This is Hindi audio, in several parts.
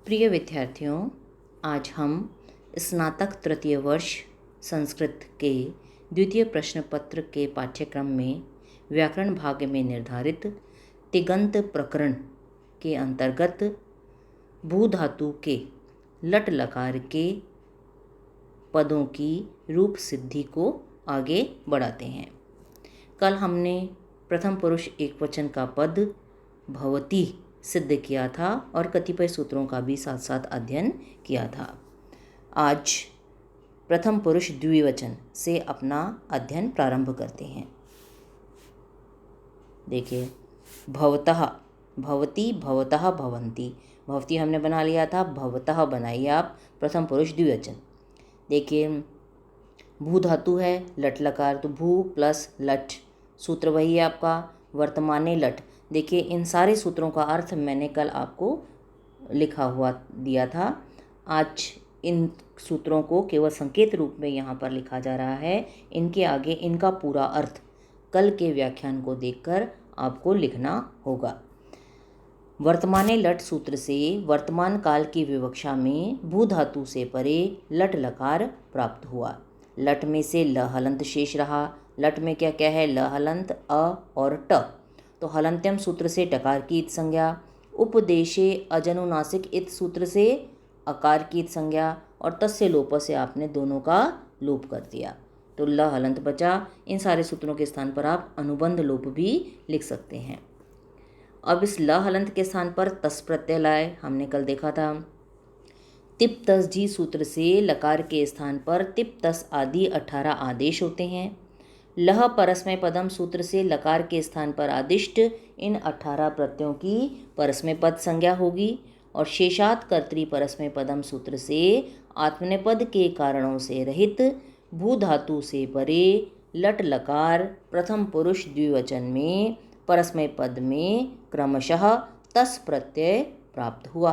प्रिय विद्यार्थियों, आज हम स्नातक तृतीय वर्ष संस्कृत के द्वितीय प्रश्न पत्र के पाठ्यक्रम में व्याकरण भाग में निर्धारित तिङन्त प्रकरण के अंतर्गत भू धातु के लट लकार के पदों की रूप सिद्धि को आगे बढ़ाते हैं। कल हमने प्रथम पुरुष एकवचन का पद भवती सिद्ध किया था और कतिपय सूत्रों का भी साथ साथ अध्ययन किया था। आज प्रथम पुरुष द्विवचन से अपना अध्ययन प्रारंभ करते हैं। देखिए, भवतः, भवती, भवतः, भवन्ति। भवती हमने बना लिया था, भवतः बनाइए आप प्रथम पुरुष द्विवचन। देखिए, भू धातु है, लट लकार, तो भू प्लस लट, सूत्र वही है आपका वर्तमाने लट। देखिए, इन सारे सूत्रों का अर्थ मैंने कल आपको लिखा हुआ दिया था। आज इन सूत्रों को केवल संकेत रूप में यहाँ पर लिखा जा रहा है। इनके आगे इनका पूरा अर्थ कल के व्याख्यान को देखकर आपको लिखना होगा। वर्तमाने लट सूत्र से वर्तमान काल की विवक्षा में भू धातु से परे लट लकार प्राप्त हुआ। लट में से ल हलंत शेष रहा। लट में क्या क्या है? ल हलंत, अ और ट। तो हलंत्यम सूत्र से टकार की इत संज्ञा, उपदेशे अजनुनासिक इत सूत्र से अकार की इत संज्ञा और तस्य लोप से आपने दोनों का लोप कर दिया, तो ल हलंत बचा। इन सारे सूत्रों के स्थान पर आप अनुबंध लोप भी लिख सकते हैं। अब इस ल हलंत के स्थान पर तस प्रत्यय लाए, हमने कल देखा था। तिप तस जी सूत्र से लकार के स्थान पर तिप तस आदि 18 आदेश होते हैं। लह परस्मय पदम सूत्र से लकार के स्थान पर आदिष्ट इन 18 प्रत्ययों की परस्मय पद संज्ञा होगी। और शेषात कर्तरी परस्मय पदम सूत्र से आत्मनेपद के कारणों से रहित भू धातु से परे लट लकार प्रथम पुरुष द्विवचन में परस्मय पद में क्रमशः तस प्रत्यय प्राप्त हुआ।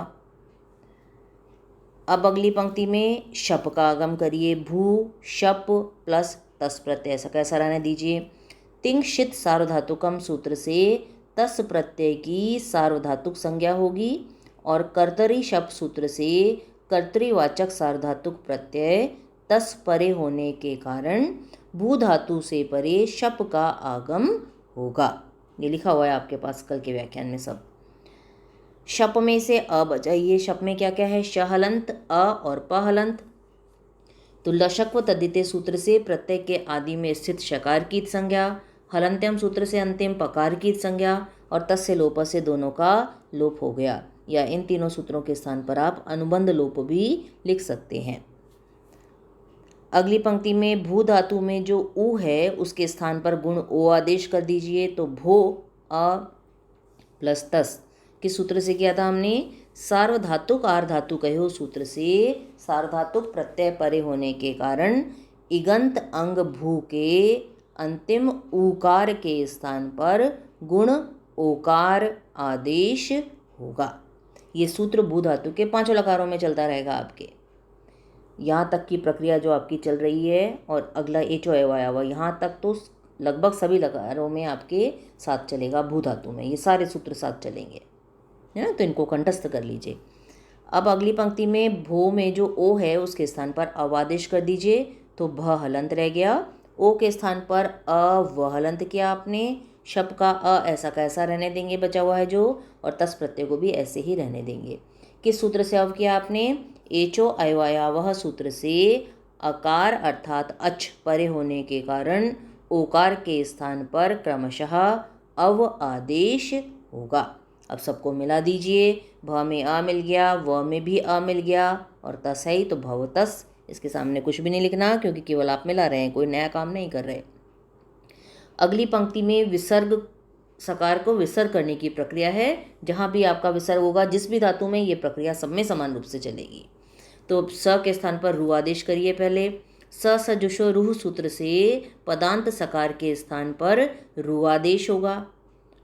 अब अगली पंक्ति में शप का आगम करिए। भू शप प्लस तस प्रत्यय, ऐसा कैसा रहने दीजिए। तिंशित सार्वधातुकम सूत्र से तस प्रत्यय की सार्वधातुक संज्ञा होगी और कर्तरी शप सूत्र से कर्तृवाचक सार्वधातुक प्रत्यय तस परे होने के कारण भू धातु से परे शप का आगम होगा। ये लिखा हुआ है आपके पास कल के व्याख्यान में सब। शप में से अ बजाइए। शप में क्या क्या है? श हलंत, अ और प हलंत। तो लशक्व तद्धिते सूत्र से प्रत्यय के आदि में स्थित शकार की संज्ञा, हलंत्यम सूत्र से अंतिम पकार की संज्ञा और तस्य लोप से दोनों का लोप हो गया। या इन तीनों सूत्रों के स्थान पर आप अनुबंध लोप भी लिख सकते हैं। अगली पंक्ति में भू धातु में जो उ है उसके स्थान पर गुण ओ आदेश कर दीजिए। तो भो अ प्लस तस किस सूत्र से किया था हमने? सार्वधातुक आर धातु कहो सूत्र से सार्वधातुक प्रत्यय परे होने के कारण इगंत अंग भू के अंतिम ऊकार के स्थान पर गुण ओकार आदेश होगा। ये सूत्र भू धातु के 5 लकारों में चलता रहेगा आपके। यहाँ तक की प्रक्रिया जो आपकी चल रही है और अगला एचो अयवायावा यहाँ तक तो लगभग सभी लकारों में आपके साथ चलेगा। भू धातु में ये सारे सूत्र साथ चलेंगे, है ना, तो इनको कंठस्थ कर लीजिए। अब अगली पंक्ति में भो में जो ओ है उसके स्थान पर अवादेश कर दीजिए। तो भ हलंत रह गया। ओ के स्थान पर अ व हलंत किया आपने। शप का अ ऐसा कैसा रहने देंगे बचा हुआ है जो, और तस प्रत्यय को भी ऐसे ही रहने देंगे। किस सूत्र से अव किया आपने? एचो अयवायावह सूत्र से अकार अर्थात अच परे होने के कारण ओकार के स्थान पर क्रमशः अव आदेश होगा। अब सबको मिला दीजिए। भ में अ मिल गया, व में भी अ मिल गया और तस है ही तो भवतस। इसके सामने कुछ भी नहीं लिखना क्योंकि केवल आप मिला रहे हैं, कोई नया काम नहीं कर रहे। अगली पंक्ति में विसर्ग सकार को विसर्ग करने की प्रक्रिया है। जहाँ भी आपका विसर्ग होगा जिस भी धातु में, ये प्रक्रिया सब में समान रूप से चलेगी। तो स के स्थान पर रु आदेश करिए पहले। स सजुषो रूह सूत्र से पदांत सकार के स्थान पर रु आदेश होगा।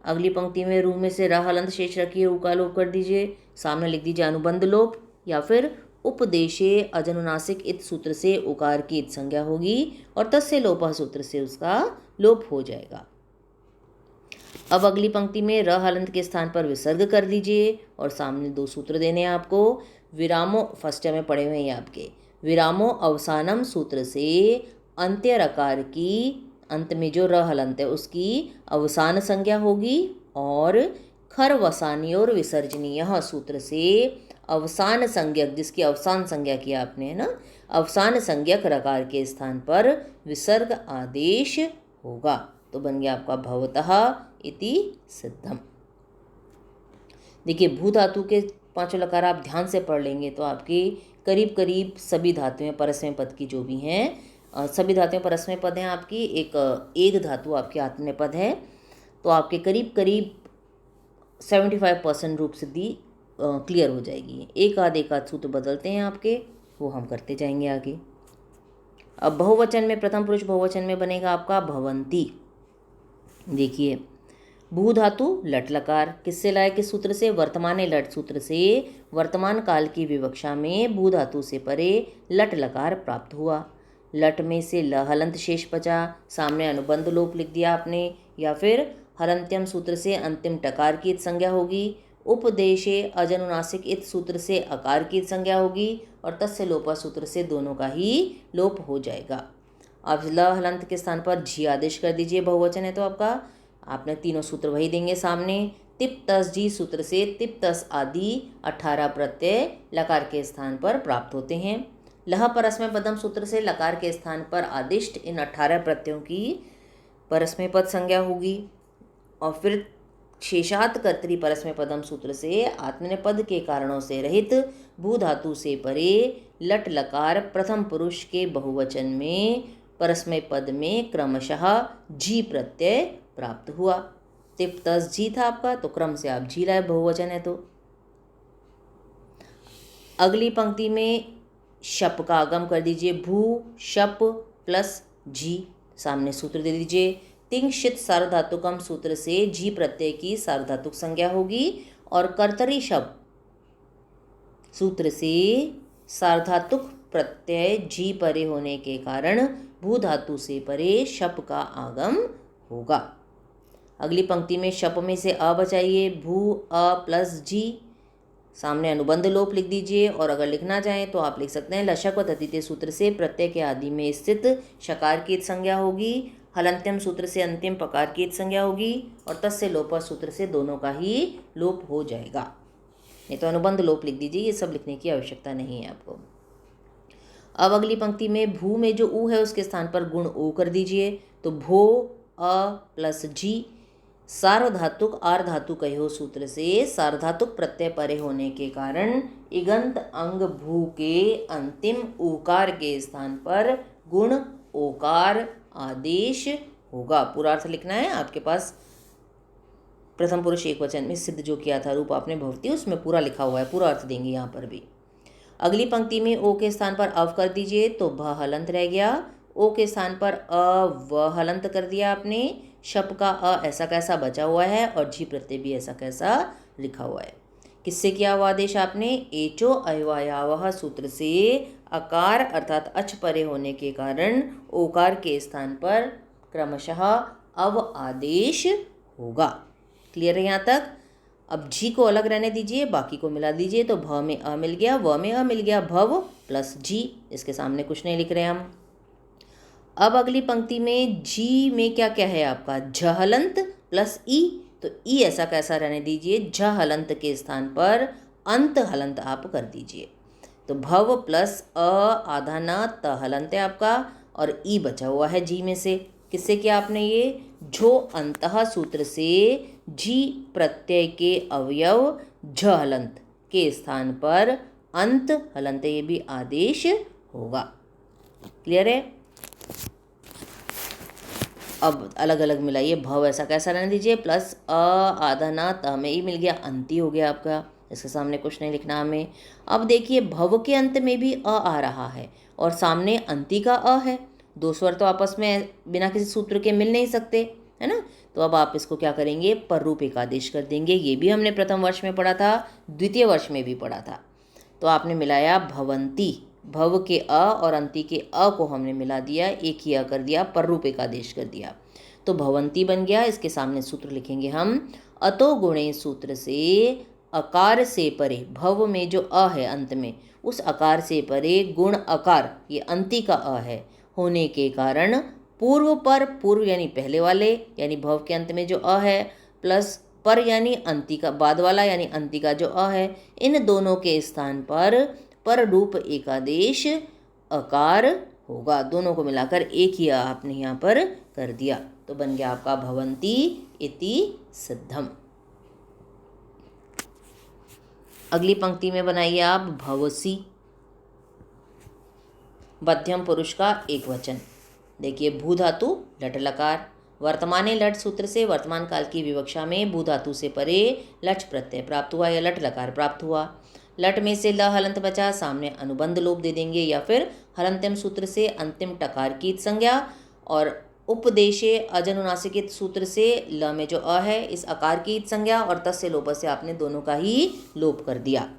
अगली पंक्ति में रू में से र हलंत शेष रखिए, ऊ का लोप कर दीजिए। सामने लिख दीजिए अनुबंध लोप, या फिर उपदेशे अजनुनासिक इत सूत्र से उकार की इत संज्ञा होगी और तस्य लोप सूत्र से उसका लोप हो जाएगा। अब अगली पंक्ति में र हलंत के स्थान पर विसर्ग कर दीजिए और सामने 2 सूत्र देने हैं आपको। विरामो फर्स्ट में पढ़े हुए हैं आपके, विरामो अवसानम सूत्र से अंत्य रकार की अंत में जो र हलंत है उसकी अवसान संज्ञा होगी, और खर वसानी और विसर्जनीय सूत्र से अवसान संज्ञक, जिसकी अवसान संज्ञा किया आपने है ना, अवसान संज्ञक रकार के स्थान पर विसर्ग आदेश होगा। तो बन गया आपका भवतः इति सिद्धम। देखिए भू धातु के पांचों लकार आप ध्यान से पढ़ लेंगे तो आपके करीब करीब सभी धातुएं परस्मय पद की जो भी हैं, सभी धातुएं परस्मय पद हैं आपकी, एक धातु आपकी आत्मनेय पद है, तो आपके करीब करीब 75% रूप सिद्धि क्लियर हो जाएगी। एक आध सूत्र बदलते हैं आपके, वो हम करते जाएंगे आगे। अब बहुवचन में, प्रथम पुरुष बहुवचन में बनेगा आपका भवंती। देखिए भू धातु लट लकार किससे लाए, किस सूत्र से, वर्तमान लट सूत्र से वर्तमान काल की विवक्षा में भू धातु से परे लट लकार प्राप्त हुआ। लट में से ल हलंत शेष बचा, सामने अनुबंध लोप लिख दिया आपने, या फिर हलंत्यम सूत्र से अंतिम टकार की संज्ञा होगी, उपदेशे अजनुनासिक इत सूत्र से अकार की संज्ञा होगी, और तस्य लोपा सूत्र से दोनों का ही लोप हो जाएगा। अब ल हलंत के स्थान पर झी आदेश कर दीजिए, बहुवचन है तो आपका आपने तीनों सूत्र वही देंगे सामने। तिप तस जी सूत्र से तिप तस आदि 18 प्रत्यय लकार के स्थान पर प्राप्त होते हैं। लह परस्मय पदम सूत्र से लकार के स्थान पर आदिष्ट इन 18 प्रत्ययों की परस्मय पद संज्ञा होगी, और फिर शेषात कर्तरी परस्मय पदम सूत्र से आत्मनेय पद के कारणों से रहित भू धातु से परे लट लकार प्रथम पुरुष के बहुवचन में परस्मय पद में क्रमशः जी प्रत्यय प्राप्त हुआ। तिप तस जी था आपका, तो क्रम से आप जी लाए, बहुवचन है तो। अगली पंक्ति में शप का आगम कर दीजिए, भू शप प्लस जी, सामने सूत्र दे दीजिए। तिंग शित सार्वधातुकम सूत्र से जी प्रत्यय की सार्वधातुक संज्ञा होगी, और कर्तरी शप सूत्र से सार्वधातुक प्रत्यय जी परे होने के कारण भू धातु से परे शप का आगम होगा। अगली पंक्ति में शप में से अ बचाइए, भू अ प्लस जी, सामने अनुबंध लोप लिख दीजिए, और अगर लिखना चाहें तो आप लिख सकते हैं लशक व तद्धिते सूत्र से प्रत्यय के आदि में स्थित शकार की संज्ञा होगी, हलंत्यम सूत्र से अंतिम पकार की संज्ञा होगी, और तस्य लोपा सूत्र से दोनों का ही लोप हो जाएगा। नहीं तो अनुबंध लोप लिख दीजिए, ये सब लिखने की आवश्यकता नहीं है आपको। अब अगली पंक्ति में भू में जो ऊ है उसके स्थान पर गुण ओ कर दीजिए, तो भो अ प्लस जी, सार्वधातुक आर धातु कहो सूत्र से सार्वधातुक प्रत्यय परे होने के कारण इगंत अंग भू के अंतिम ऊकार के स्थान पर गुण ओकार आदेश होगा। पूरा अर्थ लिखना है आपके पास, प्रथम पुरुष एक वचन में सिद्ध जो किया था रूप आपने भवती, उसमें पूरा लिखा हुआ है, पूरा अर्थ देंगे यहाँ पर भी। अगली पंक्ति में ओ के स्थान पर अव कर दीजिए, तो भ हलंत रह गया, ओ के स्थान पर अ व हलंत कर दिया आपने, शप का अ ऐसा कैसा बचा हुआ है, और जी प्रत्यय भी ऐसा कैसा लिखा हुआ है। किससे किया हुआ आदेश आपने, एचो अयवायावह सूत्र से अकार अर्थात अच परे होने के कारण ओकार के स्थान पर क्रमशः अव आदेश होगा। क्लियर है यहाँ तक। अब जी को अलग रहने दीजिए, बाकी को मिला दीजिए, तो भ में अ मिल गया, व में अ मिल गया, भव प्लस जी, इसके सामने कुछ नहीं लिख रहे हम। अब अगली पंक्ति में जी में क्या क्या है आपका, झ हलंत प्लस ई, तो ई ऐसा कैसा रहने दीजिए, झ हलंत के स्थान पर अंत हलंत आप कर दीजिए, तो भव प्लस अ आधा न त हलंत है आपका, और ई बचा हुआ है जी में से। किससे किया आपने ये, झो अंतः सूत्र से जी प्रत्यय के अवयव झ हलंत के स्थान पर अंत हलंत, ये भी आदेश होगा। क्लियर है। अब अलग अलग मिलाइए, भव ऐसा कैसा रहने दीजिए, प्लस अ आधा न त में ही मिल गया, अंति हो गया आपका, इसके सामने कुछ नहीं लिखना हमें। अब देखिए भव के अंत में भी अ आ रहा है, और सामने अंति का अ है, दो स्वर तो आपस में बिना किसी सूत्र के मिल नहीं सकते, है ना। तो अब आप इसको क्या करेंगे, पर रूप एक आदेश कर देंगे। ये भी हमने प्रथम वर्ष में पढ़ा था, द्वितीय वर्ष में भी पढ़ा था। तो आपने मिलाया भवंती, भव के अ और अंति के अ को हमने मिला दिया, एक ही अ कर दिया, पर रूप एक आदेश कर दिया, तो भवंती बन गया। इसके सामने सूत्र लिखेंगे हम, अतो गुणे सूत्र से अकार से परे, भव में जो अ है अंत में, उस अकार से परे गुण अकार, ये अंति का अ है, होने के कारण पूर्व पर, पूर्व यानी पहले वाले यानी भव के अंत में जो अ है, प्लस पर यानी अंति का बाद वाला यानी अंति का जो अ है, इन दोनों के स्थान पर रूप एकादेश अकार होगा। दोनों को मिलाकर एक ही आपने यहाँ पर कर दिया, तो बन गया आपका भवंती इति सिद्धम। अगली पंक्ति में बनाइए आप भवसी, मध्यम पुरुष का एक वचन। देखिए भू धातु लट लकार, वर्तमाने लट सूत्र से वर्तमान काल की विवक्षा में भू धातु से परे लट प्रत्यय प्राप्त हुआ या लट लकार प्राप्त हुआ। लट में से ल हलंत बचा, सामने अनुबंध लोप दे देंगे, या फिर हलंत्यम सूत्र से अंतिम टकार की संज्ञा और उपदेशे अजनुनासिकित सूत्र से ल में जो अ है इस अकार की संज्ञा और तस्य लोप से आपने दोनों का ही लोप कर दिया।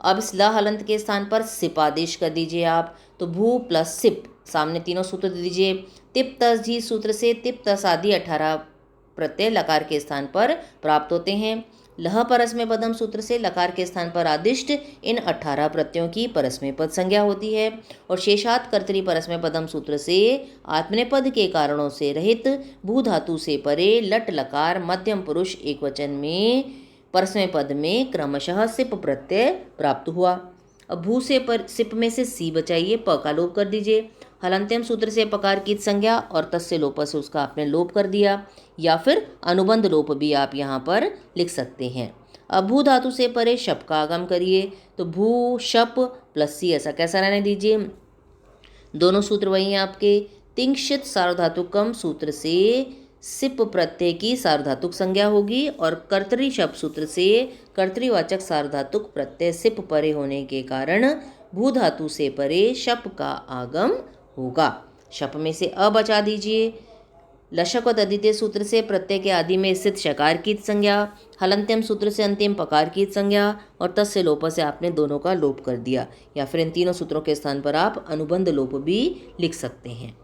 अब इस ल हलंत के स्थान पर सिप आदेश कर दीजिए आप, तो भू प्लस सिप, सामने तीनों सूत्र दे दीजिए। तिप तस जी सूत्र से तिप तस आदि 18 प्रत्यय लकार के स्थान पर प्राप्त होते हैं। लह परस्मै पदम सूत्र से लकार के स्थान पर आदिष्ट इन 18 प्रत्ययों की परस्मै पद संज्ञा होती है। और शेषात कर्तरी परस्मै पदम सूत्र से आत्मनेपद के कारणों से रहित भू धातु से परे लट लकार मध्यम पुरुष एक वचन में परस्मै पद में क्रमशः सिप प्रत्यय प्राप्त हुआ। अब भू से पर सिप में से सी बचाइए, प का लोप कर दीजिए। हलंत्यम सूत्र से पकार की संज्ञा और तस्य लोप से उसका आपने लोप कर दिया, या फिर अनुबंध लोप भी आप यहाँ पर लिख सकते हैं। अब भू धातु से परे शप का आगम करिए, तो भू शप प्लस सी ऐसा कैसा रहने दीजिए। दोनों सूत्र वही हैं आपके। तिंक्षित सार्वधातुकम सूत्र से सिप प्रत्यय की सार्वधातुक संज्ञा होगी और कर्तरी शप सूत्र से कर्तरीवाचक सार्वधातुक प्रत्यय सिप परे होने के कारण भू धातु से परे शप का आगम होगा। शप में से अ बचा दीजिए। लशक और अदित्य सूत्र से प्रत्यय के आदि में स्थित शकार की संज्ञा, हलंत्यम सूत्र से अंतिम पकार की संज्ञा और तस्य लोप से आपने दोनों का लोप कर दिया, या फिर इन तीनों सूत्रों के स्थान पर आप अनुबंध लोप भी लिख सकते हैं।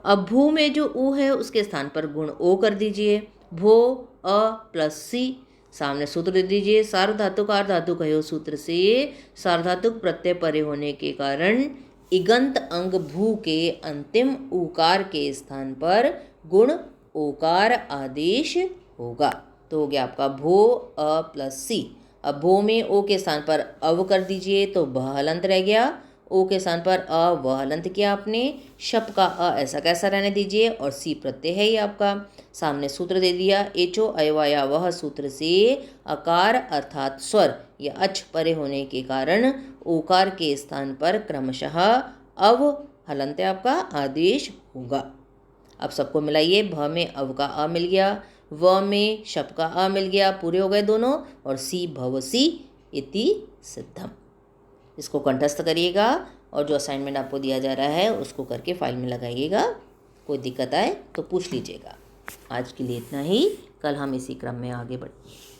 अब भू में जो ऊ है उसके स्थान पर गुण ओ कर दीजिए। भो अ प्लस सी, सामने सूत्र दे दीजिए। सार्वधातुक आर्धातुक हयो सूत्र से सार्वधातुक प्रत्यय परे होने के कारण इगंत अंग भू के अंतिम ऊकार के स्थान पर गुण ओकार आदेश होगा। तो हो गया आपका भो अ प्लस सी। अब भो में ओ के स्थान पर अव कर दीजिए, तो भ हलंत रह गया। ओ के स्थान पर अ व हलंत किया आपने। शप का अ ऐसा कैसा रहने दीजिए और सी प्रत्यय है ये आपका। सामने सूत्र दे दिया। एचो अयवाया वह सूत्र से अकार अर्थात स्वर या अच परे होने के कारण ओकार के स्थान पर क्रमशः अव हलंत आपका आदेश होगा। अब सबको मिलाइए। भ में अव का अ मिल गया, व में शप का अ मिल गया, पूरे हो गए दोनों, और सी भवसी इति सिद्धम। इसको कंठस्थ करिएगा और जो असाइनमेंट आपको दिया जा रहा है उसको करके फाइल में लगाइएगा। कोई दिक्कत आए तो पूछ लीजिएगा। आज के लिए इतना ही, कल हम इसी क्रम में आगे बढ़ेंगे।